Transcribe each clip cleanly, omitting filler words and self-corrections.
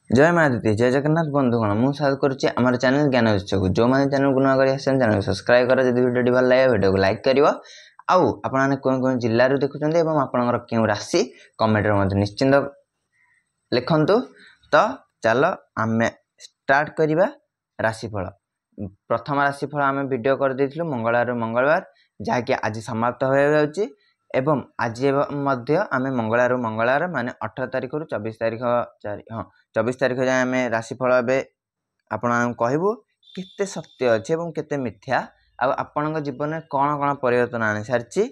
जय मारुति जय जगन्नाथ बंधुगण मुझे स्वागत करुच्ची आम चैनल ज्ञान उत्सव को जो मैंने चैनल को नुआ कर चैनल को सब्सक्राइब कर जब वीडियो भल लगे वीडियो को लाइक कर आपने कौन जिलूर देखुं और आपंकर क्यों राशि कमेंट निश्चिंत लिखु। तो चल आम स्टार्ट करवा राशिफल। प्रथम राशिफल आम वीडियो कर देथिलु मंगलवार मंगलवार जहाँकि आज समाप्त हो जाउची एवं आज आम मंगलवार मंगलवार माने 18 तारिख रु 24 तारिख 24 तारिख जाए आम राशिफल आपण कहबू केते सत्य अच्छे और केते मिथ्या आपण जीवन में कौन कौन परिवर्तन आनी सारी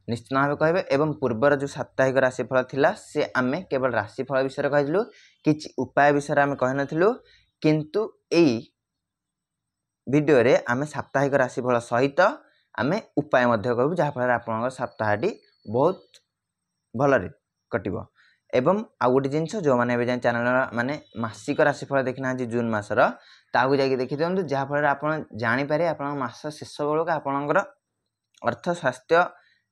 निश्चित भाव कहे। एवं पूर्वर जो साप्ताहिक राशिफल थिला से आम केवल राशिफल विषय कहलु कि उपाय विषय आम कही नथिलु किंतु एई वीडियो रे आम साप्ताहिक राशिफल सहित आम उपाय कहू जहाँफल आप सप्ताहटी बहुत भलरे कटिब। एवं आउ गोटे जिनस जो मैंने चैनल माने मासिक राशिफल देखना जून मासर ताकू जाकि देखी दिखाँ जहाँफल आप जानीपारे आप मास शेष बेलू आपणकर अर्थ स्वास्थ्य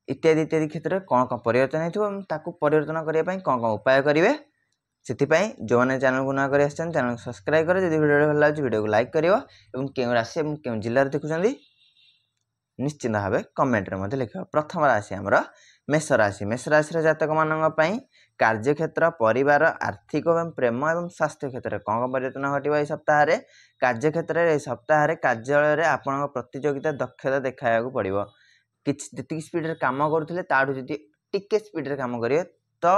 इत्यादि इत्यादि क्षेत्र में कौन कौन परिवर्तन होता परिवर्तन करने कौन कौन उपाय करेंगे से जो मैंने चैनल को नुआ कर चैनल को सब्सक्राइब कर वीडियो भल लगे वीडियो को लाइक कर क्यों राशि और क्यों जिले देखुं निश्चित भाव कमेंट रे लिख। प्रथम राशि आमर मेष राशि। मेष राशि जातक मान कार्यक्षेत्र परिवार आर्थिक और प्रेम और स्वास्थ्य क्षेत्र में कौन परिवर्तन घटो यह सप्ताह कार्यक्षेत्र में सप्ताह कार्यालय में आप प्रतियोगिता दक्षता देखा पड़ो कि स्पीड काम करुले ताठू जी टिके स्पीड काम करेंगे तो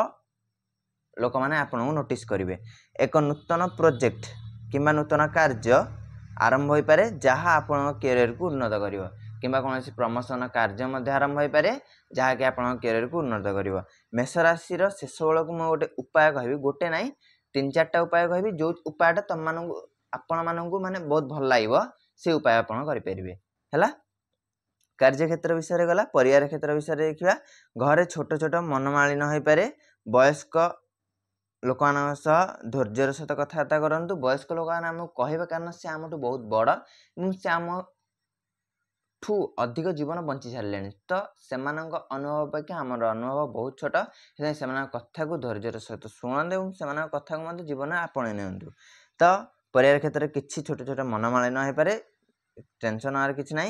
लोक मैंने आपको नोटिस करेंगे। एक नूतन प्रोजेक्ट किंबा नूतन कार्य आरंभ हो पारे जहाँ आप कैरियर को उन्नत कर किंबा कौन प्रमोशन कार्य आरंभ हो पारे जहाँकि आप कैरियर को उन्नत कर। मेष राशि शेष बेलू मुझे गोटे उपाय कहि गोटे ना 3-4टा उपाय कहि जो उपायटा तुम आपण मानू माने बहुत भल लगे से उपाय आप करेंगे है। कार्यक्षेत्र विषय गला परिवार क्षेत्र विषय देखा घरे छोट छोट मनमालिन हो पारे वयस्क लोक धैर्यर सहित कथबार्ता करूँ वयस्क लोक मैंने कहे कारण से आम बहुत बड़ से आम ठू अधिक जीवन बंची सारे तो से अनुभव अपेक्षा आम अनुभव बहुत छोट से कथा को धैर्यर सहित शुणु और से कथा को जीवन में आपणे नियंतु। तो परिवार क्षेत्र में किसी छोट छोट मनमालिन हो पारे टेंशन आर किसी ना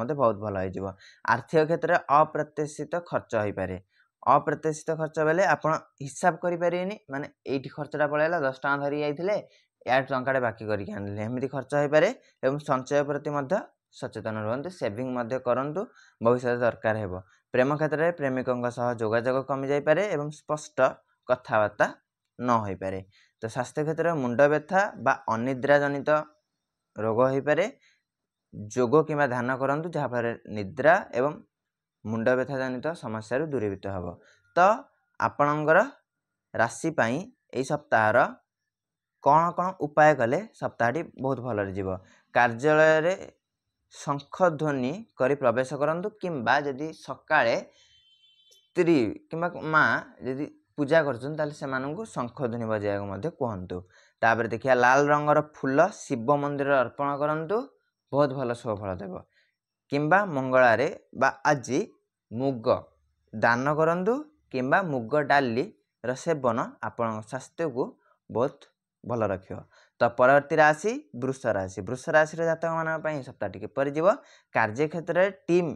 बहुत भल हो। आर्थिक क्षेत्र में अप्रत्याशित खर्च हो पारे अप्रत्याशित खर्च बेले आप हिसाब करें माने ये खर्चटा पड़ेगा 10 टका धरी जाइए या टाँटे बाकी करके खर्च हो पारे। और संचय प्रति सचेतन रुहतु सेविंग करूँ भविष्य दरकार है। प्रेम क्षेत्र में प्रेमिकों जोगाजोग कमी जापे और स्पष्ट कथबार्ता न हो पारे। तो स्वास्थ्य क्षेत्र में मुंड व्यथा बा अनिद्रा जनित रोग हो पारे जोग कि ध्यान करूँ जहाँफल निद्रा एवं मुंड व्यथा जनित समस्या दूरीभूत हम। तो आपणकर राशि यही सप्ताहर कौन कौन उपाय कले सप्ताहटी बहुत भल जीव। कार्यालय में शंख ध्वनि करी प्रवेश करूँ किंबा जदि सकाळे स्त्री किंबा माँ जदि पूजा कर शंख ध्वनि बजाया कहतु। तापर देखिए लाल रंगर फूल शिव मंदिर अर्पण करूँ बहुत भल शुभफल देव। किंबा मंगलारे बा आज मुग दान करूँ किंबा मुग डाली सेवन आपण स्वास्थ्य को बहुत भल रख। तो परवर्ती राशि वृष राशि। वृष राशि जातक मान सप्ताह किपर जीव कार्यक्षेत्र में टीम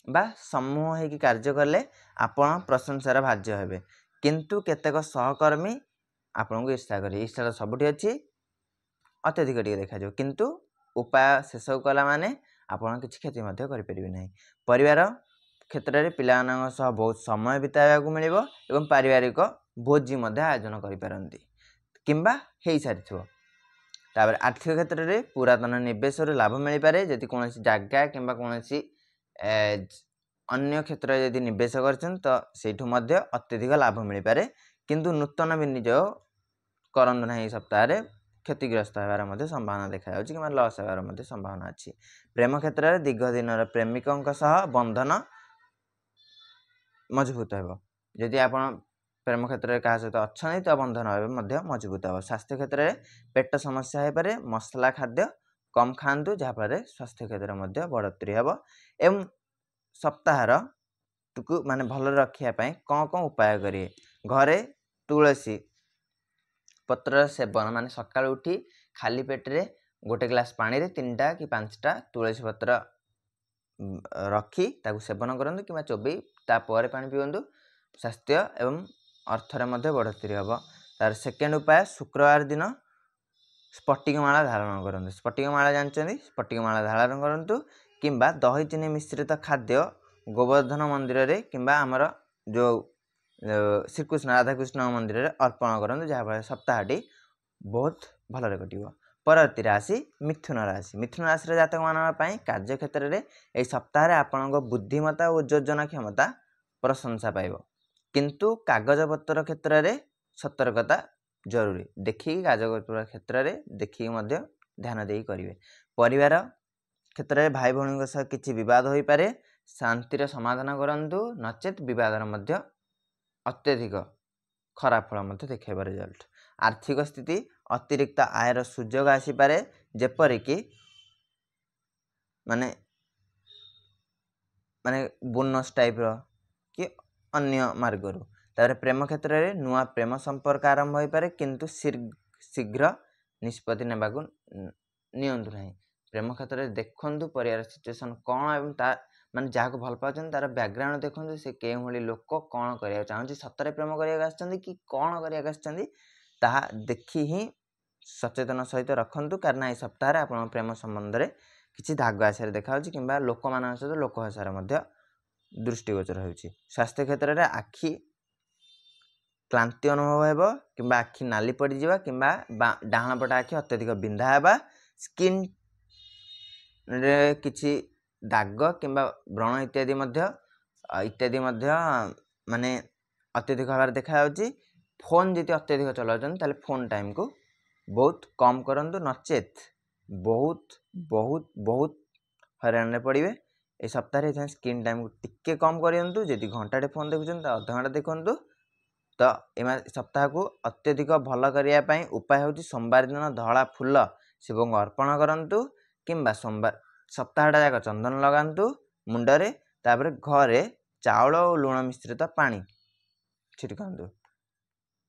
बा समूह होगी कार्य कले आपण प्रशंसार भाज्य हेबे किंतु केतेक सहकर्मी आपन को ईर्षा करें ईर्षा सबुठी अच्छी अत्यधिक देखा किंतु उपाय शेष कला माने आपन किसी क्षति करें ना। परिवार क्षेत्र में पिला बहुत समय बिताइबा को मिल और पारिवारिक भोजी आयोजन करें किंबा हो सारी। तापर आर्थिक क्षेत्र में पुरातन निवेश लाभ मिल पारे जदि कौन जगह किंबा कौन अन्य क्षेत्र में यदि निवेश कर अत्यधिक लाभ मिल पारे किंतु नूतन विनियोग करूँ ना सप्ताह क्षतिग्रस्त होबार संभावना देखा कि लस होबार संभावना अच्छी। प्रेम क्षेत्र में दीर्घ दिन प्रेमिकों बंधन मजबूत हो जदि आप प्रेम क्षेत्र में क्या सहित अच्छा तो बंधन मजबूत हो। स्वास्थ्य क्षेत्र में पेट समस्या हो पारे मसला खाद्य कम खातु जहाँफल स्वास्थ्य क्षेत्र में बढ़ोतरी हम। एवं सप्ताहर माने भल रखापी कौन कौन उपाय करेंगे घरे तुलसी पत्र सेवन माने सकाळ उठी खाली पेटरे गोटे ग्लास पानी रे 3टा कि 5टा तुलसी पत्र रखी ताकू सेवन करंतु कि चोबई तापर पानी पिबंतु स्वास्थ्य एवं अर्थरे मध्य बढ़ोतरी हम। तार सेकेंड उपाय शुक्रवार दिन स्फटिकमाला धारण करंतु। स्फटिकमाला जानते स्फटिकमाला धारण करंतु किंबा दही चीनी मिश्रित खाद्य गोवर्धन मंदिर रे किंबा आमर जो श्रीकृष्ण राधाकृष्ण मंदिर रे अर्पण करंतु जहाँ सप्ताहटी बहुत भलरे कटिबो। परवर्ती राशि मिथुन राशि। मिथुन राशि जातक मान कार्य क्षेत्र में यह सप्ताह आपण बुद्धिमता और योजना क्षमता प्रशंसा पाइब किंतु कागज पत्र क्षेत्र में सतर्कता जरूरी। देखिए कागज पत्र क्षेत्र में देखिए ध्यान दे करेंगे। परिवार क्षेत्र में भाई भौणी सह किसी बद हो पारे शांतिर समाधान करूँ नचेत बद अत्यधिक खराब फल देखेब रिजल्ट। आर्थिक स्थिति अतिरिक्त आयर सुजोग आसीपे जेपरिक माने माने बोनस टाइप कि अन्य मार्गरू। तापर प्रेम क्षेत्र में नुआ प्रेम संपर्क आरंभ हो पारे किंतु शीघ्र निष्पत्ति नेबाकू नियंतु नहीं। प्रेम क्षेत्र में देखु परिवार सिचुएसन कौन एवं माने जहाँ को भल पाचन तार बैकग्राउंड देखो से के भली लोक कौन करिया चाहूँ सतरे प्रेम करा कि कौन करा ताहा देखी ही सचेतन सहित रखंतु कारण यह सप्ताह आप प्रेम संबंध में किसी दाग आसार देखा कि लोक मान सहित लोक भाषार दृष्टिगोचर हो। स्वास्थ्य क्षेत्र में आखि क्लांति अनुभव हो कि आखि नाली पड़जा कि डाहाण पट आखि अत्यधिक बिंधा है स्किन रे किसी दाग कि व्रण इत्यादि माने अत्यधिक भाव देखा। फोन जी अत्यधिक चलाउछन फोन टाइम को बहुत कम करंतु नचेत बहुत बहुत बहुत हैरान पड़े। ए सप्ताह स्क्रीन टाइम को टिके कम करूँ। जदि घंटाटे फोन देखुं अध घंटा देखूँ तो ए सप्ताह को अत्यधिक भल करने उपाय हूँ सोमवार दिन धला फूल शिव को अर्पण करूँ किंबा सोमवार सप्ताहटा जाक चंदन लगातु मुंडरे तापर घरे चाउल और लुण मिश्रित पानी छिटकंतु।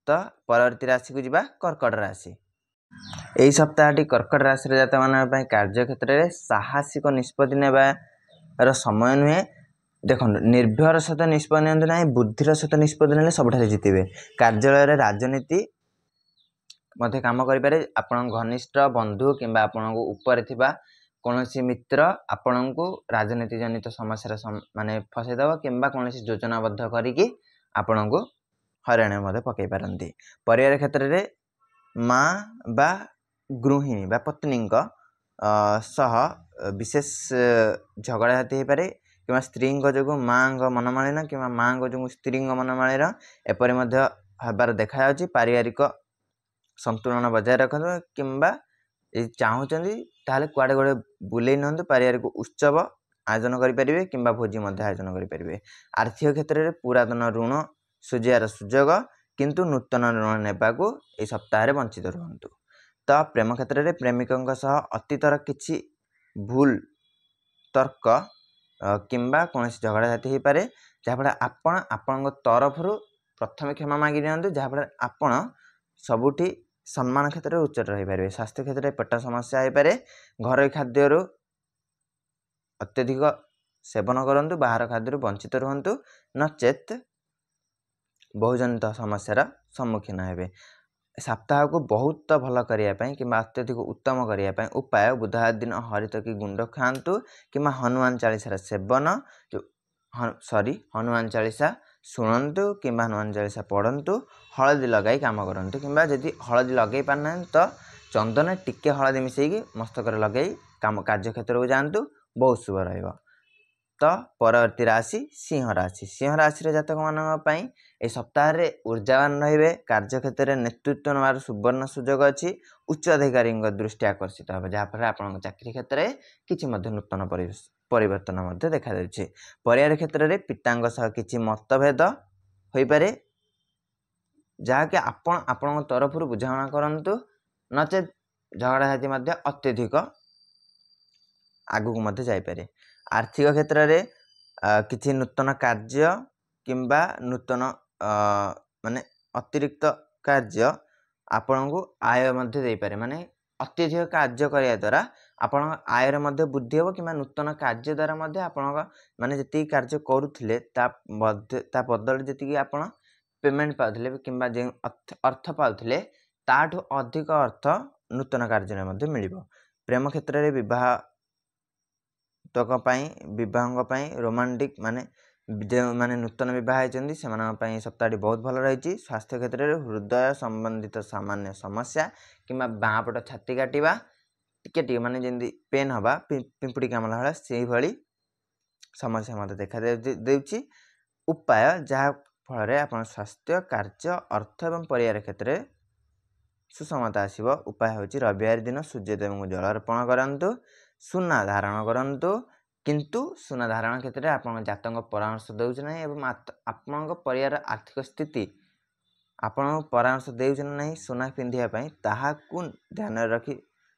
तो परवर्ती राशि को जीवा कर्कट राशि। यही सप्ताहटी कर्कट राशि जात मान कार्य क्षेत्र में साहसिक निष्पत्ति नेबार समय नुहे। देखो निर्भर सहित निष्पत्ति नियंतु ना बुद्धिर सहित निष्पत्ति नेले सबुठारे जितबे। कार्यालय रे राजनीति मध्य काम करें आपण घनिष्ठ बंधु किंबा आपण ऊपर थिबा कौनसी मित्र आपण को राजनीति जनित समस्या माने फसैदब किंबा कौनसी योजनाबद्ध करिकी आपण को हराण पकई पारती। परिवार क्षेत्र में माँ बा गृहिणी बा पत्नी सह विशेष झगड़ा हाथी हो पारे कि स्त्री जो माँ मनमालिन कि माँ जो स्त्री मनमालिन एपरी हबार देखा। पारिवारिक संतुलन बजाय रखते कि चाहूँगी ताहले कुआडे गोटे बुले ना पारिवारिक उत्सव आयोजन करेंगे कि भोजी आयोजन करेंगे। आर्थिक क्षेत्र में पुरातन ऋण सुझार सुजोग किंतु नूतन ऋण नेबाकू ए सप्ताह वंचित रुहतु। तो प्रेम क्षेत्र में प्रेमिकों सह अतीतर किसी भूल तर्क किंबा कौन झगड़ा जाती हो पारे जहाँफल आपण तरफ प्रथम क्षमा मांगी दिंतु जहाँफल आपण सबुठी सम्मान क्षेत्र में उच्च रही पारे। स्वास्थ्य क्षेत्र में पेट समस्या हो पारे। घर खाद्य अत्यधिक सेवन करूँ बाहर खाद्य वंचित रुहतु नचेत बहुजनित समस्यार सम्मुखीन हेबे। सप्ताह को बहुत भल करने कि अत्यधिक उत्तम करने उपाय बुधवार दिन हरित की गुंड खातु कि हनुमान चालीसार सेवन हनुमान चालीसा शुणु कि हनुमान चालीसा पढ़ु हलदी लगाई कम करूँ कि जदि हलदी लगे पारना तो चंदन टिके हलदी मिसेकी मस्तक लगे काम कार्य क्षेत्र को जातु बहुत शुभ रहिबो। तो परवर्ती राशि सिंह राशि। सिंह राशि जातक मान सप्ताह ऊर्जावान रे कार्य क्षेत्र में नेतृत्व नवार सुवर्ण सुजोग अच्छी। उच्च अधिकारी दृष्टि आकर्षित हो जहाँफल आप चाकरी क्षेत्र में किसी नूतन परिवर्तन देखा। परिवार क्षेत्र में पिता सह किसी मतभेद हो पारे जहाँकि आपण तरफ बुझाणा करूँ नचेत झगड़ाझाटी अत्यधिक आगू को जापे। आर्थिक क्षेत्र में किसी नूतन कार्य किंबा नूतन माने अतिरिक्त कार्य ଆପଣଙ୍କୁ ଆୟ ମଧ୍ୟ ଦେଇପାରେ। ମାନେ ଅତ୍ୟଧିକ କାର୍ଯ୍ୟ କରିବା ଦ୍ୱାରା ଆପଣଙ୍କ ଆୟରେ ମଧ୍ୟ ବୃଦ୍ଧି ହେବ କିମ୍ବା ନୂତନ କାର୍ଯ୍ୟ ଦ୍ୱାରା ମଧ୍ୟ ଆପଣଙ୍କ ମାନେ ଯେତିକି କାର୍ଯ୍ୟ କରୁଥିଲେ ତା ବଦଳରେ ଯେତିକି ଆପଣ ପେମେଣ୍ଟ ପାଉଥିଲେ କିମ୍ବା ଯେଉଁ ଅର୍ଥ ପାଉଥିଲେ ତାଠୁ ଅଧିକ ଅର୍ଥ ନୂତନ କାର୍ଯ୍ୟରେ ମଧ୍ୟ ମିଳିବ। ପ୍ରେମ କ୍ଷେତ୍ରରେ ବିବାହଙ୍କ ପାଇଁ ରୋମାଣ୍ଟିକ୍ ମାନେ ଯେଉଁମାନେ ନୂତନ ବିବାହ ହେଇଛନ୍ତି ସେମାନଙ୍କ ପାଇଁ ସପ୍ତାହଟି ବହୁତ ଭଲ ରହିଛି। ସ୍ୱାସ୍ଥ୍ୟ କ୍ଷେତ୍ରରେ ହୃଦୟ ସମ୍ବନ୍ଧିତ ସାମାନ୍ୟ ସମସ୍ୟା କିମ୍ବା ବାଁ ପଟ ଛାତି କାଟିବା ଟିକେ ମାନେ ଯେମିତି ପେନ୍ ହେବା ପିମ୍ପୁଡ଼ି କାମୁଡ଼ା ଭଳିଆ ସେଇଭଳି ସମସ୍ୟା ମଧ୍ୟ ଦେଖା ଦେଉଛି। ଉପାୟ ଯାହା ଫଳରେ ଆପଣ ସ୍ୱାସ୍ଥ୍ୟ କାର୍ଯ୍ୟ ଅର୍ଥ ଏବଂ ପରିବାର କ୍ଷେତ୍ରରେ ସୁସମତା ଆସିବ। ଉପାୟ ହେଉଛି ରବିବାର ଦିନ ସୂର୍ଯ୍ୟଦେବଙ୍କୁ ଜଳ ଅର୍ପଣ କରନ୍ତୁ, ସୁନା ଧାରଣ କରନ୍ତୁ। କିନ୍ତୁ ସୁନା ଧାରଣ କ୍ଷେତ୍ରରେ ଆପଣଙ୍କ ଜାତକ ପରାମର୍ଶ ଦେଉଛି ନାହିଁ ଏବଂ ଆପଣଙ୍କ ପରିବାର ଆର୍ଥିକ ସ୍ଥିତି ଆପଣଙ୍କୁ ପରାମର୍ଶ ଦେଉଛି ନା ନାହିଁ ସୁନା ପିନ୍ଧିବା ପାଇଁ ତାହାକୁ ଧ୍ୟାନରେ ରଖି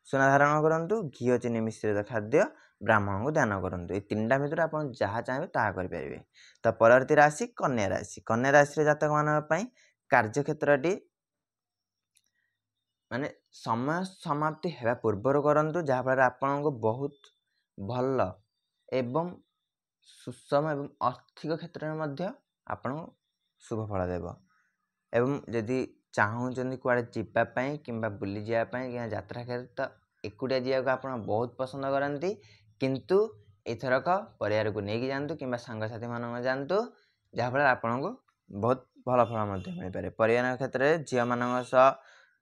ସୁନା ଧାରଣ କରନ୍ତୁ। ଘିଅ ଚିନି ମିଶ୍ରିତ ଖାଦ୍ୟ ବ୍ରାହ୍ମଣଙ୍କୁ ଦାନ କରନ୍ତୁ। ଏଇ 3ଟା ଭିତରୁ ଆପଣ ଯାହା ଚାହିଁବେ ତାହା କରିପାରିବେ। ତ ପରବର୍ତ୍ତୀ ରାଶି କନ୍ୟା ରାଶି। କନ୍ୟା ରାଶିର ଜାତକମାନଙ୍କ ପାଇଁ କାର୍ଯ୍ୟକ୍ଷେତ୍ରଟି ମାନେ ସମୟ ସମାପ୍ତି ହେବା ପୂର୍ବରୁ କରନ୍ତୁ, ଯାହାଫଳରେ ଆପଣଙ୍କୁ ବହୁତ ଭଲ ଏବଂ ସୁଷମ ଏବଂ ଆର୍ଥିକ କ୍ଷେତ୍ରରେ ମଧ୍ୟ ଆପଣଙ୍କୁ ଶୁଭ ଫଳ ଦେବ। ଏବଂ ଯଦି ଚାହୁଁଛନ୍ତି କୁଆଡ଼େ ଯିବା ପାଇଁ କିମ୍ବା ବୁଲି ଯିବା ପାଇଁ କିମ୍ବା ଯାତ୍ରା କ୍ଷେତ୍ର ତ ଏକୁଟିଆ ଯିବାକୁ ଆପଣ ବହୁତ ପସନ୍ଦ କରନ୍ତି, କିନ୍ତୁ ଏଥରକ ପରିବାରକୁ ନେଇକି ଯାଆନ୍ତୁ କିମ୍ବା ସାଙ୍ଗସାଥିମାନଙ୍କ ଯାଆନ୍ତୁ, ଯାହାଫଳରେ ଆପଣଙ୍କୁ ବହୁତ ଭଲ ଫଳ ମଧ୍ୟ ମିଳିପାରେ। ପରିବାର କ୍ଷେତ୍ରରେ ଝିଅମାନଙ୍କ ସହ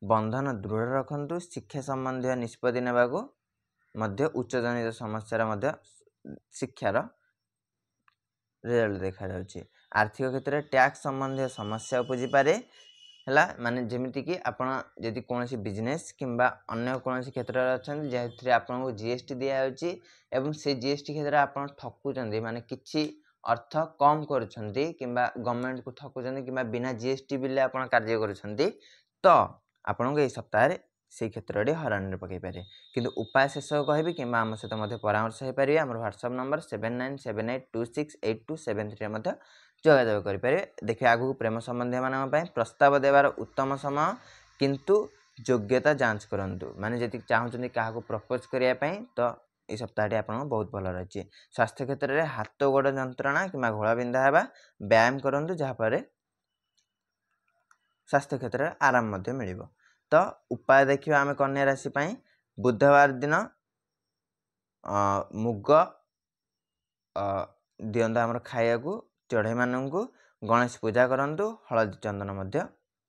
ବନ୍ଧନ ଦୃଢ଼ ରଖନ୍ତୁ। ଶିକ୍ଷା ସମ୍ବନ୍ଧୀୟ ନିଷ୍ପତ୍ତି ନେବାକୁ ମଧ୍ୟ ଉଚ୍ଚଜନିତ ସମସ୍ୟାର ମଧ୍ୟ ଶିକ୍ଷାର ରେଜଲ୍ଟ ଦେଖାଯାଉଛି। ଆର୍ଥିକ କ୍ଷେତ୍ରରେ ଟ୍ୟାକ୍ସ ସମ୍ବନ୍ଧୀୟ ସମସ୍ୟା ଉପୁଜିପାରେ ହେଲା, ମାନେ ଯେମିତିକି ଆପଣ ଯଦି କୌଣସି ବିଜନେସ୍ କିମ୍ବା ଅନ୍ୟ କୌଣସି କ୍ଷେତ୍ରରେ ଅଛନ୍ତି ଯେଉଁଥିରେ ଆପଣଙ୍କୁ GST ଦିଆଯାଉଛି ଏବଂ ସେଇ GST କ୍ଷେତ୍ରରେ ଆପଣ ଠକୁଛନ୍ତି, ମାନେ କିଛି ଅର୍ଥ କମ୍ କରୁଛନ୍ତି କିମ୍ବା ଗଭର୍ଣ୍ଣମେଣ୍ଟକୁ ଠକୁଛନ୍ତି କିମ୍ବା ବିନା GST ବିଲ୍ରେ ଆପଣ କାର୍ଯ୍ୟ କରୁଛନ୍ତି, ତ ଆପଣଙ୍କୁ ଏହି ସପ୍ତାହରେ ସେଇ କ୍ଷେତ୍ରଟି ହଇରାଣରେ ପକାଇପାରେ। କିନ୍ତୁ ଉପାୟ ଶେଷ କହିବି କିମ୍ବା ଆମ ସହିତ ମଧ୍ୟ ପରାମର୍ଶ ହୋଇପାରିବେ। ଆମର ହ୍ୱାଟ୍ସଆପ୍ ନମ୍ବର 7978268273ରେ ମଧ୍ୟ ଯୋଗାଯୋଗ କରିପାରିବେ। ଦେଖିବେ ଆଗକୁ ପ୍ରେମ ସମ୍ବନ୍ଧୀୟମାନଙ୍କ ପାଇଁ ପ୍ରସ୍ତାବ ଦେବାର ଉତ୍ତମ ସମୟ, କିନ୍ତୁ ଯୋଗ୍ୟତା ଯାଞ୍ଚ କରନ୍ତୁ। ମାନେ ଯଦି ଚାହୁଁଛନ୍ତି କାହାକୁ ପ୍ରପୋଜ୍ କରିବା ପାଇଁ ତ এই ସପ୍ତାହଟି ଆପଣଙ୍କୁ ବହୁତ ଭଲ ରହିଛି। ସ୍ୱାସ୍ଥ୍ୟ କ୍ଷେତ୍ରରେ ହାତ ଗୋଡ଼ ଯନ୍ତ୍ରଣା କିମ୍ବା ଘୋଳାବିନ୍ଧା ହେବା, ବ୍ୟାୟାମ କରନ୍ତୁ ଯାହାଫଳରେ ସ୍ୱାସ୍ଥ୍ୟ କ୍ଷେତ୍ରରେ ଆରାମ ମଧ୍ୟ ମିଳିବ। ତ ଉପାୟ ଦେଖିବା ଆମେ କନ୍ୟା ରାଶି ପାଇଁ ବୁଧବାର ଦିନ ମୁଗ ଦିଅନ୍ତୁ ଆମର ଖାଇବାକୁ ଚଢ଼େଇମାନଙ୍କୁ। ଗଣେଶ ପୂଜା କରନ୍ତୁ, ହଳଦୀ ଚନ୍ଦନ ମଧ୍ୟ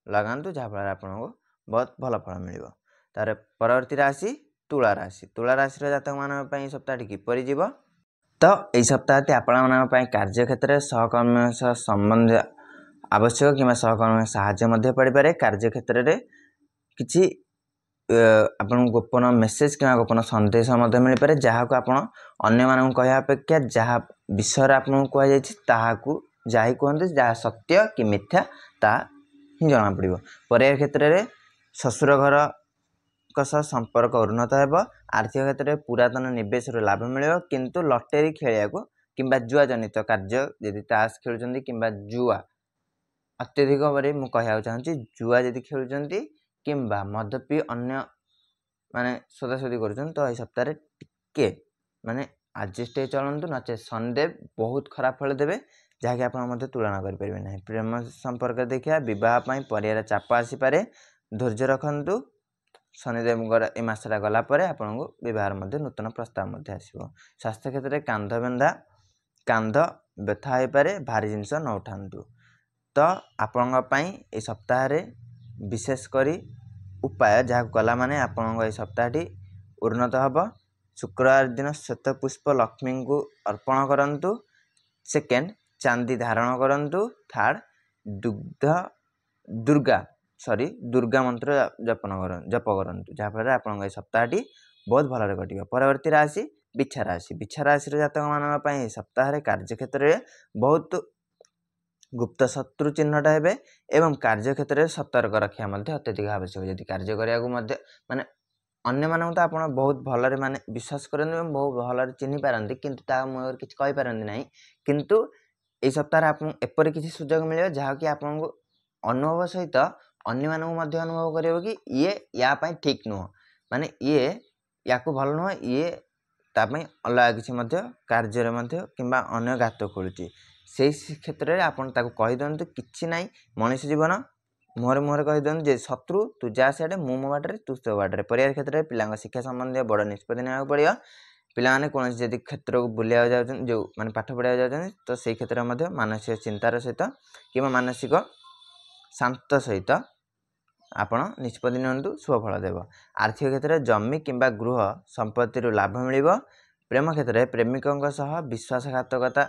ଲଗାନ୍ତୁ, ଯାହାଫଳରେ ଆପଣଙ୍କୁ ବହୁତ ଭଲ ଫଳ ମିଳିବ। ତାର ପରବର୍ତ୍ତୀ ରାଶି ତୁଳା ରାଶି। ତୁଳା ରାଶିର ଜାତକମାନଙ୍କ ପାଇଁ ସପ୍ତାହଟି କିପରି ଯିବ? ତ ଏହି ସପ୍ତାହଟି ଆପଣମାନଙ୍କ ପାଇଁ କାର୍ଯ୍ୟକ୍ଷେତ୍ରରେ ସହକର୍ମୀଙ୍କ ସହ ସମ୍ବନ୍ଧ ଆବଶ୍ୟକ କିମ୍ବା ସହକର୍ମୀଙ୍କ ସାହାଯ୍ୟ ମଧ୍ୟ ପଡ଼ିପାରେ। କାର୍ଯ୍ୟକ୍ଷେତ୍ରରେ କିଛି ଆପଣଙ୍କୁ ଗୋପନ ମେସେଜ୍ କିମ୍ବା ଗୋପନ ସନ୍ଦେଶ ମଧ୍ୟ ମିଳିପାରେ, ଯାହାକୁ ଆପଣ ଅନ୍ୟମାନଙ୍କୁ କହିବା ଅପେକ୍ଷା ଯାହା ବିଷୟରେ ଆପଣଙ୍କୁ କୁହାଯାଇଛି ତାହାକୁ ଯାହା କୁହନ୍ତୁ, ଯାହା ସତ୍ୟ କି ମିଥ୍ୟା ତାହା ହିଁ ଜଣାପଡ଼ିବ। ପରିବାର କ୍ଷେତ୍ରରେ ଶ୍ୱଶୁର ଘରଙ୍କ ସହ ସମ୍ପର୍କ ଉନ୍ନତ ହେବ। ଆର୍ଥିକ କ୍ଷେତ୍ରରେ ପୁରାତନ ନିବେଶରୁ ଲାଭ ମିଳିବ, କିନ୍ତୁ ଲଟେରୀ ଖେଳିବାକୁ କିମ୍ବା ଜୁଆ ଜନିତ କାର୍ଯ୍ୟ ଯଦି ତାସ୍ ଖେଳୁଛନ୍ତି କିମ୍ବା ଜୁଆ ଅତ୍ୟଧିକ ଭାବରେ ମୁଁ କହିବାକୁ ଚାହୁଁଛି ଜୁଆ ଯଦି ଖେଳୁଛନ୍ତି କିମ୍ବା ମଦ ପିଇ ଅନ୍ୟ ମାନେ ସୋଦାସୋଦି କରୁଛନ୍ତି, ତ ଏହି ସପ୍ତାହରେ ଟିକେ ମାନେ ଆଡ଼ଜଷ୍ଟ ହେଇ ଚଳନ୍ତୁ, ନଚେତ୍ ଶନିଦେବ ବହୁତ ଖରାପ ଫଳ ଦେବେ, ଯାହାକି ଆପଣ ମଧ୍ୟ ତୁଳନା କରିପାରିବେ ନାହିଁ। ପ୍ରେମ ସମ୍ପର୍କ ଦେଖିବା, ବିବାହ ପାଇଁ ପରିବାର ଚାପ ଆସିପାରେ, ଧୈର୍ଯ୍ୟ ରଖନ୍ତୁ। ଶନିଦେବଙ୍କର ଏ ମାସଟା ଗଲା ପରେ ଆପଣଙ୍କୁ ବିବାହର ମଧ୍ୟ ନୂତନ ପ୍ରସ୍ତାବ ମଧ୍ୟ ଆସିବ। ସ୍ୱାସ୍ଥ୍ୟ କ୍ଷେତ୍ରରେ କାନ୍ଧ ବ୍ୟଥା ହୋଇପାରେ, ଭାରି ଜିନିଷ ନ ଉଠାନ୍ତୁ। ତ ଆପଣଙ୍କ ପାଇଁ ଏ ସପ୍ତାହରେ ବିଶେଷ କରି ଉପାୟ ଯାହାକୁ କଲା ମାନେ ଆପଣଙ୍କ ଏହି ସପ୍ତାହଟି ଉନ୍ନତ ହେବ। ଶୁକ୍ରବାର ଦିନ ଶ୍ଵେତ ପୁଷ୍ପ ଲକ୍ଷ୍ମୀଙ୍କୁ ଅର୍ପଣ କରନ୍ତୁ। ସେକେଣ୍ଡ, ଚାନ୍ଦି ଧାରଣ କରନ୍ତୁ। ଥାର୍ଡ଼, ଦୁର୍ଗା ମନ୍ତ୍ର ଜପ କରନ୍ତୁ, ଯାହାଫଳରେ ଆପଣଙ୍କ ଏହି ସପ୍ତାହଟି ବହୁତ ଭଲରେ କଟିବ। ପରବର୍ତ୍ତୀ ରାଶି ବିଛା ରାଶି। ବିଛା ରାଶିର ଜାତକମାନଙ୍କ ପାଇଁ ଏହି ସପ୍ତାହରେ କାର୍ଯ୍ୟକ୍ଷେତ୍ରରେ ବହୁତ ଗୁପ୍ତ ଶତ୍ରୁ ଚିହ୍ନଟ ହେବେ ଏବଂ କାର୍ଯ୍ୟକ୍ଷେତ୍ରରେ ସତର୍କ ରଖିବା ମଧ୍ୟ ଅତ୍ୟଧିକ ଆବଶ୍ୟକ। ଯଦି କାର୍ଯ୍ୟ କରିବାକୁ ମଧ୍ୟ ମାନେ ଅନ୍ୟମାନଙ୍କୁ ତ ଆପଣ ବହୁତ ଭଲରେ ମାନେ ବିଶ୍ୱାସ କରନ୍ତି ଏବଂ ବହୁତ ଭଲରେ ଚିହ୍ନି ପାରନ୍ତି, କିନ୍ତୁ ତା ମୁହଁରେ କିଛି କହିପାରନ୍ତି ନାହିଁ। କିନ୍ତୁ ଏହି ସପ୍ତାହରେ ଆପଣଙ୍କୁ ଏପରି କିଛି ସୁଯୋଗ ମିଳିବ ଯାହାକି ଆପଣଙ୍କୁ ଅନୁଭବ ସହିତ ଅନ୍ୟମାନଙ୍କୁ ମଧ୍ୟ ଅନୁଭବ କରିବ କି ଇଏ ୟା ପାଇଁ ଠିକ୍ ନୁହଁ, ମାନେ ଇଏ ୟାକୁ ଭଲ ନୁହଁ, ଇଏ ତା ପାଇଁ ଅଲଗା କିଛି ମଧ୍ୟ କାର୍ଯ୍ୟରେ ମଧ୍ୟ କିମ୍ବା ଅନ୍ୟ ଗାତ ଖୋଳୁଛି। ସେଇ କ୍ଷେତ୍ରରେ ଆପଣ ତାକୁ କହିଦିଅନ୍ତୁ କିଛି ନାହିଁ, ମଣିଷ ଜୀବନ ମୁହଁରେ କହିଦିଅନ୍ତୁ ଯେ ଶତ୍ରୁ ତୁ ଯା ସିଆଡ଼େ, ମୁଁ ମୋ ବାଟରେ ତୁ ତୋ ବାଟରେ। ପରିବାର କ୍ଷେତ୍ରରେ ପିଲାଙ୍କ ଶିକ୍ଷା ସମ୍ବନ୍ଧୀୟ ବଡ଼ ନିଷ୍ପତ୍ତି ନେବାକୁ ପଡ଼ିବ। ପିଲାମାନେ କୌଣସି ଯଦି କ୍ଷେତ୍ରକୁ ବୁଲିବାକୁ ଯାଉଛନ୍ତି, ଯେଉଁ ମାନେ ପାଠ ପଢ଼ିବାକୁ ଯାଉଛନ୍ତି, ତ ସେଇ କ୍ଷେତ୍ରରେ ମଧ୍ୟ ମାନସିକ ଚିନ୍ତାର ସହିତ କିମ୍ବା ମାନସିକ ଶାନ୍ତ ସହିତ ଆପଣ ନିଷ୍ପତ୍ତି ନିଅନ୍ତୁ, ଶୁଭଫଳ ଦେବ। ଆର୍ଥିକ କ୍ଷେତ୍ରରେ ଜମି କିମ୍ବା ଗୃହ ସମ୍ପତ୍ତିରୁ ଲାଭ ମିଳିବ। ପ୍ରେମ କ୍ଷେତ୍ରରେ ପ୍ରେମିକଙ୍କ ସହ ବିଶ୍ୱାସଘାତକତା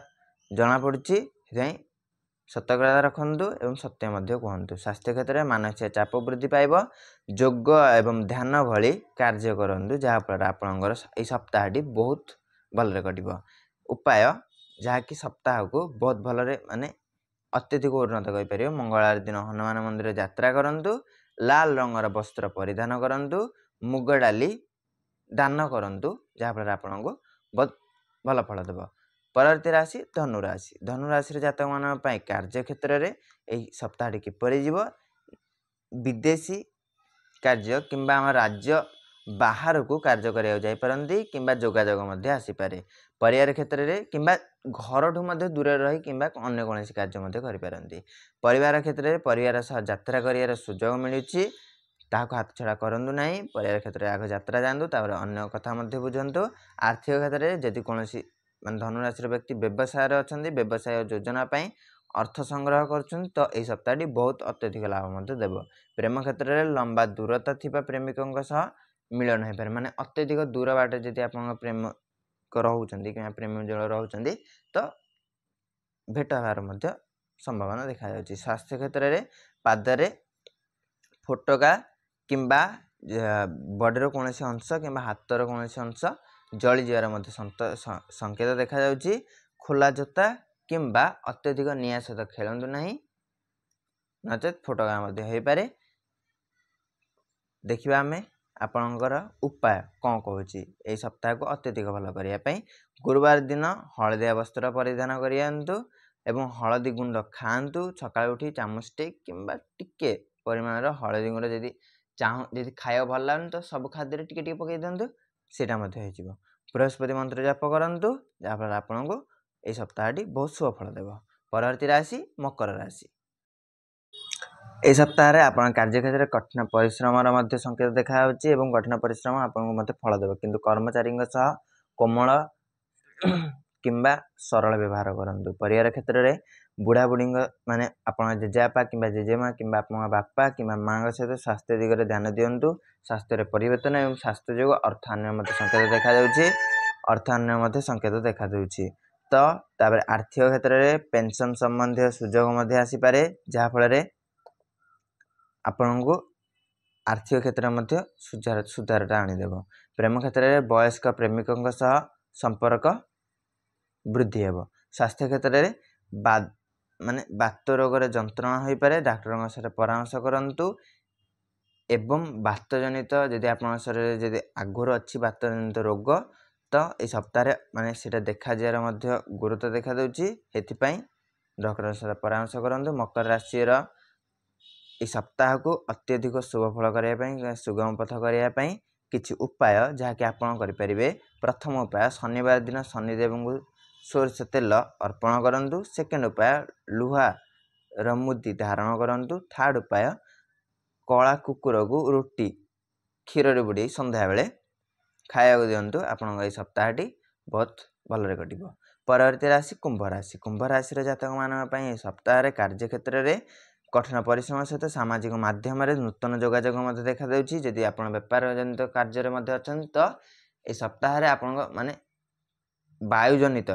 ଜଣାପଡ଼ୁଛି, ସେଥିପାଇଁ ସତର୍କତା ରଖନ୍ତୁ ଏବଂ ସତ୍ୟ ମଧ୍ୟ କୁହନ୍ତୁ। ସ୍ୱାସ୍ଥ୍ୟ କ୍ଷେତ୍ରରେ ମାନସିକ ଚାପ ବୃଦ୍ଧି ପାଇବ। ଯୋଗ ଏବଂ ଧ୍ୟାନ ଭଳି କାର୍ଯ୍ୟ କରନ୍ତୁ, ଯାହାଫଳରେ ଆପଣଙ୍କର ଏଇ ସପ୍ତାହଟି ବହୁତ ଭଲରେ କଟିବ। ଉପାୟ ଯାହାକି ସପ୍ତାହକୁ ବହୁତ ଭଲରେ ମାନେ ଅତ୍ୟଧିକ ଉନ୍ନତ କରିପାରିବ। ମଙ୍ଗଳବାର ଦିନ ହନୁମାନ ମନ୍ଦିର ଯାତ୍ରା କରନ୍ତୁ, ଲାଲ ରଙ୍ଗର ବସ୍ତ୍ର ପରିଧାନ କରନ୍ତୁ, ମୁଗ ଡାଲି ଦାନ କରନ୍ତୁ, ଯାହାଫଳରେ ଆପଣଙ୍କୁ ବହୁତ ଭଲ ଫଳ ଦେବ। ପରବର୍ତ୍ତୀ ରାଶି ଧନୁରାଶି। ଧନୁରାଶିର ଜାତକମାନଙ୍କ ପାଇଁ କାର୍ଯ୍ୟକ୍ଷେତ୍ରରେ ଏହି ସପ୍ତାହଟି କିପରି ଯିବ? ବିଦେଶୀ କାର୍ଯ୍ୟ କିମ୍ବା ଆମ ରାଜ୍ୟ ବାହାରକୁ କାର୍ଯ୍ୟ କରିବାକୁ ଯାଇପାରନ୍ତି କିମ୍ବା ଯୋଗାଯୋଗ ମଧ୍ୟ ଆସିପାରେ। ପରିବାର କ୍ଷେତ୍ରରେ କିମ୍ବା ଘରଠୁ ମଧ୍ୟ ଦୂରରେ ରହି କିମ୍ବା ଅନ୍ୟ କୌଣସି କାର୍ଯ୍ୟ ମଧ୍ୟ କରିପାରନ୍ତି। ପରିବାର କ୍ଷେତ୍ରରେ ପରିବାର ସହ ଯାତ୍ରା କରିବାର ସୁଯୋଗ ମିଳୁଛି, ତାହାକୁ ହାତଛଡ଼ା କରନ୍ତୁ ନାହିଁ। ପରିବାର କ୍ଷେତ୍ରରେ ଆଗ ଯାତ୍ରା ଯାଆନ୍ତୁ, ତାପରେ ଅନ୍ୟ କଥା ମଧ୍ୟ ବୁଝନ୍ତୁ। ଆର୍ଥିକ କ୍ଷେତ୍ରରେ ଯଦି କୌଣସି ମାନେ ଧନୁରାଶିର ବ୍ୟକ୍ତି ବ୍ୟବସାୟରେ ଅଛନ୍ତି, ବ୍ୟବସାୟ ଯୋଜନା ପାଇଁ ଅର୍ଥ ସଂଗ୍ରହ କରୁଛନ୍ତି, ତ ଏହି ସପ୍ତାହଟି ବହୁତ ଅତ୍ୟଧିକ ଲାଭ ମଧ୍ୟ ଦେବ। ପ୍ରେମ କ୍ଷେତ୍ରରେ ଲମ୍ବା ଦୂରତା ଥିବା ପ୍ରେମିକଙ୍କ ସହ ମିଳନ ହୋଇପାରେ, ମାନେ ଅତ୍ୟଧିକ ଦୂର ବାଟରେ ଯଦି ଆପଣଙ୍କ ପ୍ରେମିକ ରହୁଛନ୍ତି କିମ୍ବା ପ୍ରେମୀ ଜଳ ରହୁଛନ୍ତି, ତ ଭେଟ ହେବାର ମଧ୍ୟ ସମ୍ଭାବନା ଦେଖାଯାଉଛି। ସ୍ୱାସ୍ଥ୍ୟ କ୍ଷେତ୍ରରେ ପାଦରେ ଫୋଟକା କିମ୍ବା ବଡ଼ିର କୌଣସି ଅଂଶ କିମ୍ବା ହାତର କୌଣସି ଅଂଶ ଜଳିଯିବାର ମଧ୍ୟ ସଂକେତ ଦେଖାଯାଉଛି। ଖୋଲା ଜୋତା କିମ୍ବା ଅତ୍ୟଧିକ ନିଆଁ ସହିତ ଖେଳନ୍ତୁ ନାହିଁ, ନଚେତ୍ ଫୋଟକା ମଧ୍ୟ ହୋଇପାରେ। ଦେଖିବା ଆମେ ଆପଣଙ୍କର ଉପାୟ କ'ଣ କହୁଛି ଏହି ସପ୍ତାହକୁ ଅତ୍ୟଧିକ ଭଲ କରିବା ପାଇଁ। ଗୁରୁବାର ଦିନ ହଳଦିଆ ବସ୍ତ୍ର ପରିଧାନ କରିଆନ୍ତୁ ଏବଂ ହଳଦୀ ଗୁଣ୍ଡ ଖାଆନ୍ତୁ। ସକାଳୁ ଉଠି ଚାମଚଟେ କିମ୍ବା ଟିକେ ପରିମାଣର ହଳଦୀ ଗୁଣ୍ଡ ଯଦି ଖାଇବାକୁ ଭଲ ଲାଗୁନି, ତ ସବୁ ଖାଦ୍ୟରେ ଟିକେ ଟିକେ ପକାଇ ଦିଅନ୍ତୁ, ସେଇଟା ମଧ୍ୟ ହେଇଯିବ। ବୃହସ୍ପତି ମନ୍ତ୍ର ଜାପ କରନ୍ତୁ, ଯାହାଫଳରେ ଆପଣଙ୍କୁ ଏହି ସପ୍ତାହଟି ବହୁତ ଶୁଭ ଫଳ ଦେବ। ପରବର୍ତ୍ତୀ ରାଶି ମକର ରାଶି। ଏହି ସପ୍ତାହରେ ଆପଣ କାର୍ଯ୍ୟକ୍ଷେତ୍ରରେ କଠିନ ପରିଶ୍ରମର ମଧ୍ୟ ସଂକେତ ଦେଖାଯାଉଛି ଏବଂ କଠିନ ପରିଶ୍ରମ ଆପଣଙ୍କୁ ମଧ୍ୟ ଫଳ ଦେବ, କିନ୍ତୁ କର୍ମଚାରୀଙ୍କ ସହ କୋମଳ କିମ୍ବା ସରଳ ବ୍ୟବହାର କରନ୍ତୁ। ପରିବାର କ୍ଷେତ୍ରରେ ବୁଢ଼ାବୁଢ଼ୀଙ୍କ ମାନେ ଆପଣଙ୍କ ଜେଜେବାପା କିମ୍ବା ଜେଜେମା କିମ୍ବା ଆପଣଙ୍କ ବାପା କିମ୍ବା ମାଆଙ୍କ ସହିତ ସ୍ୱାସ୍ଥ୍ୟ ଦିଗରେ ଧ୍ୟାନ ଦିଅନ୍ତୁ। ସ୍ୱାସ୍ଥ୍ୟରେ ପରିବର୍ତ୍ତନ ଏବଂ ସ୍ୱାସ୍ଥ୍ୟ ଯୋଗୁଁ ଅର୍ଥାୟନ ମଧ୍ୟ ସଂକେତ ଦେଖାଯାଉଛି, ତ ତାପରେ ଆର୍ଥିକ କ୍ଷେତ୍ରରେ ପେନସନ ସମ୍ବନ୍ଧୀୟ ସୁଯୋଗ ମଧ୍ୟ ଆସିପାରେ, ଯାହାଫଳରେ ଆପଣଙ୍କୁ ଆର୍ଥିକ କ୍ଷେତ୍ରରେ ମଧ୍ୟ ସୁଧାରଟା ଆଣିଦେବ। ପ୍ରେମ କ୍ଷେତ୍ରରେ ବୟସ୍କ ପ୍ରେମିକଙ୍କ ସହ ସମ୍ପର୍କ ବୃଦ୍ଧି ହେବ। ସ୍ୱାସ୍ଥ୍ୟ କ୍ଷେତ୍ରରେ ବାତ ରୋଗର ଯନ୍ତ୍ରଣା ହୋଇପାରେ, ଡାକ୍ତରଙ୍କ ସହିତ ପରାମର୍ଶ କରନ୍ତୁ। ଏବଂ ବାତଜନିତ ଯଦି ଆପଣଙ୍କ ଶରୀରରେ ଯଦି ଆଗରୁ ଅଛି ବାତଜନିତ ରୋଗ, ତ ଏହି ସପ୍ତାହରେ ମାନେ ସେଇଟା ଦେଖାଯିବାର ମଧ୍ୟ ଗୁରୁତ୍ୱ ଦେଖାଦେଉଛି, ସେଥିପାଇଁ ଡକ୍ଟରଙ୍କ ସହିତ ପରାମର୍ଶ କରନ୍ତୁ। ମକର ରାଶିର ଏହି ସପ୍ତାହକୁ ଅତ୍ୟଧିକ ଶୁଭ ଫଳ କରିବା ପାଇଁ, ସୁଗମ ପଥ କରିବା ପାଇଁ କିଛି ଉପାୟ ଯାହାକି ଆପଣ କରିପାରିବେ। ପ୍ରଥମ ଉପାୟ, ଶନିବାର ଦିନ ଶନିଦେବଙ୍କୁ ସୋରିଷ ତେଲ ଅର୍ପଣ କରନ୍ତୁ। ସେକେଣ୍ଡ ଉପାୟ, ଲୁହାର ମୁଦି ଧାରଣ କରନ୍ତୁ। ଥାର୍ଡ଼ ଉପାୟ, କଳା କୁକୁରକୁ ରୁଟି କ୍ଷୀରରେ ବୁଡ଼େଇ ସନ୍ଧ୍ୟାବେଳେ ଖାଇବାକୁ ଦିଅନ୍ତୁ। ଆପଣଙ୍କ ଏହି ସପ୍ତାହଟି ବହୁତ ଭଲରେ କଟିବ। ପରବର୍ତ୍ତୀ ରାଶି କୁମ୍ଭ ରାଶି। କୁମ୍ଭ ରାଶିର ଜାତକମାନଙ୍କ ପାଇଁ ଏହି ସପ୍ତାହରେ କାର୍ଯ୍ୟକ୍ଷେତ୍ରରେ କଠିନ ପରିଶ୍ରମ ସହିତ ସାମାଜିକ ମାଧ୍ୟମରେ ନୂତନ ଯୋଗାଯୋଗ ମଧ୍ୟ ଦେଖାଦେଉଛି। ଯଦି ଆପଣ ବେପାର ଜନିତ କାର୍ଯ୍ୟରେ ମଧ୍ୟ ଅଛନ୍ତି, ତ ଏହି ସପ୍ତାହରେ ଆପଣଙ୍କ ମାନେ ବାୟୁଜନିତ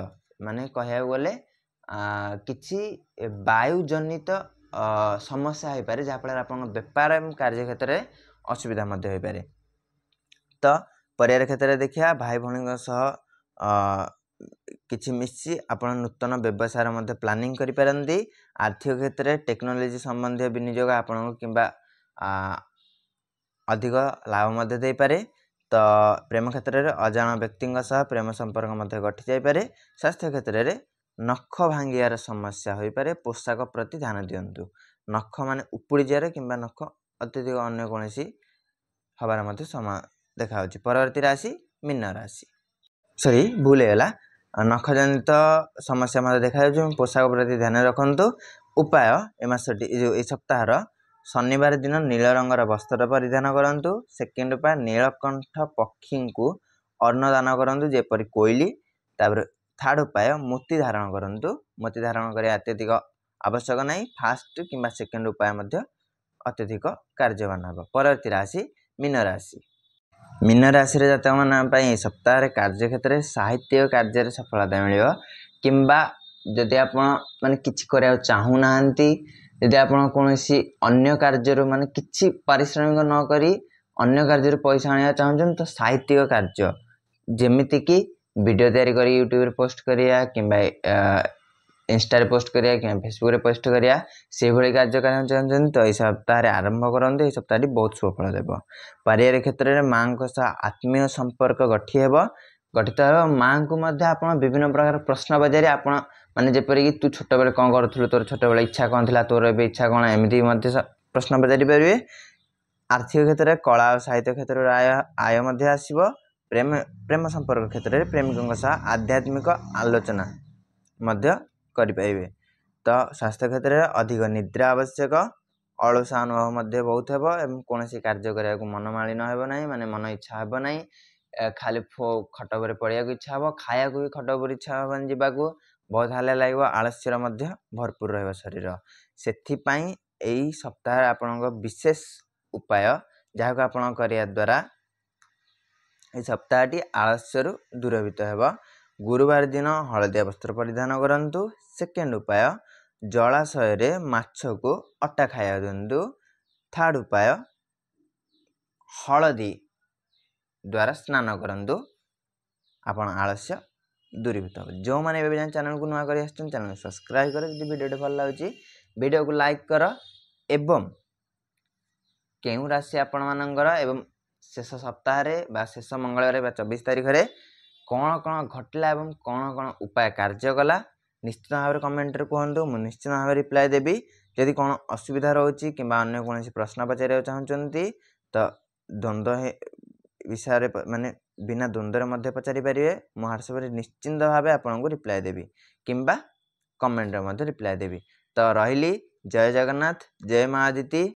ମାନେ କହିବାକୁ ଗଲେ କିଛି ବାୟୁଜନିତ ସମସ୍ୟା ହୋଇପାରେ, ଯାହାଫଳରେ ଆପଣଙ୍କ ବେପାର ଏବଂ କାର୍ଯ୍ୟକ୍ଷେତ୍ରରେ ଅସୁବିଧା ମଧ୍ୟ ହୋଇପାରେ। ତ ପରିବାର କ୍ଷେତ୍ରରେ ଦେଖିବା, ଭାଇ ଭଉଣୀଙ୍କ ସହ କିଛି ମିଶି ଆପଣ ନୂତନ ବ୍ୟବସାୟର ମଧ୍ୟ ପ୍ଲାନିଂ କରିପାରନ୍ତି। ଆର୍ଥିକ କ୍ଷେତ୍ରରେ ଟେକ୍ନୋଲୋଜି ସମ୍ବନ୍ଧୀୟ ବିନିଯୋଗ ଆପଣଙ୍କୁ କିମ୍ବା ଅଧିକ ଲାଭ ମଧ୍ୟ ଦେଇପାରେ। ତ ପ୍ରେମ କ୍ଷେତ୍ରରେ ଅଜାଣ ବ୍ୟକ୍ତିଙ୍କ ସହ ପ୍ରେମ ସମ୍ପର୍କ ମଧ୍ୟ ଘଟିଯାଇପାରେ। ସ୍ୱାସ୍ଥ୍ୟ କ୍ଷେତ୍ରରେ ନଖ ଭାଙ୍ଗିବାର ସମସ୍ୟା ହୋଇପାରେ, ପୋଷାକ ପ୍ରତି ଧ୍ୟାନ ଦିଅନ୍ତୁ। नख माने उपुड़ी जारे किंबा नख अत्यधिक अन्य कौनसी हबार मध्य समय देखा परवर्ती राशि मीन राशि सॉरी भूल है नख जनित समस्या मत देखा पोशाक प्रति ध्यान रखु उपाय ए सप्ताहर शनिवार दिन नील रंगर वस्त्र परिधान करूँ। सेकेंड उपाय नीलकंठ पक्षी को अन्न दान करूँ जेपरी कोईली। तापर थर्ड उपाय मोती धारण करूँ। मोती धारण कर अत्यधिक आवश्यक नहीं। फास्ट किंबा सेकेंड उपाय मध्य अत्यधिक कार्यवान हे। परवर्ती राशि मीन राशि मीन राशि जातक मान सप्ताह कार्य क्षेत्र में साहित्य कार्य सफलता मिल किंबा जदि आप माने किछि करिया चाहूना यदि आप कौन अन्य कार्य माने किछि पारिश्रमिक न करी अन्य कार्य पैसा आने चाहते तो साहित्यिक कार्य जेमिति कि वीडियो तैयारी करी यूट्यूब रे पोस्ट करिया किंबा इंस्टा रे पोस्ट करिया कि फेसबुक रे पोस्ट करिया से भली कार्य करना चाहते तो इस सप्ताह आरंभ करते। यह सप्ताह बहुत सफल देव। पारिवारिक क्षेत्र में माँ को आत्मीय संपर्क गठित हो। माँ को आप विभिन्न प्रकार प्रश्न पचारि आप माने जेपरिक तू छोट बेले कौन करूँ तोर छोट बेले इच्छा कौन थी तोर ए इच्छा कौन एमती प्रश्न पचारि पारे। आर्थिक क्षेत्र में कला और साहित्य क्षेत्र में आय आसव। प्रेम प्रेम संपर्क क्षेत्र में प्रेमिकों सह आध्यात्मिक आलोचना करें। तो स्वास्थ्य क्षेत्र में अधिक निद्रा आवश्यक। अलसा अनुभव बहुत हे और कौन कार्य करने को मन मालिन हे माने मन इच्छा हे ना। खाली खट पर पढ़ा इच्छा हे खाया भी खट पर इच्छा हे जावाक बहुत हाल लगे आलस्यर भरपूर रह शरीर से यही सप्ताह आपण विशेष उपाय जहाँ को आपण करिया द्वारा यह सप्ताहटी आलस्यरू दूरभूत हे। गुरुवार दिन हलदिया वस्त्र परिधान करूँ। सेकेंड उपाय जलाशय रे माछ को अटा खाया दिंतु। थर्ड उपाय हलदी द्वारा स्नान करूँ। आपण आलस्य दूरीभूत हो। जो मैंने चैनल को नुआ कर चैनल को सब्सक्राइब कर वीडियो भल लगे वीडियो को लाइक कर एवं केउ राशि आपण मानकर एवं शेष सप्ताह बा शेष मंगलवार बा 24 तारीख में कौन कौन घटला एवं कौन कौन उपाय कार्य कला निश्चित भाव में कमेंट कहतु। मुझे निश्चित भाव रिप्लाय देवी। जदि कौन असुविधा रोचे कि अन्य कौन प्रश्न पचार चाहते तो द्वंद्व विषय माने बिना द्वंद्व मध्य पचारि पारे। मो व्हाट्सएप निश्चिंत भाव आपको रिप्लाय देवी किंबा कमेंट रिप्लाय देवी। तो रही जय जगन्नाथ जय माँ आदिति।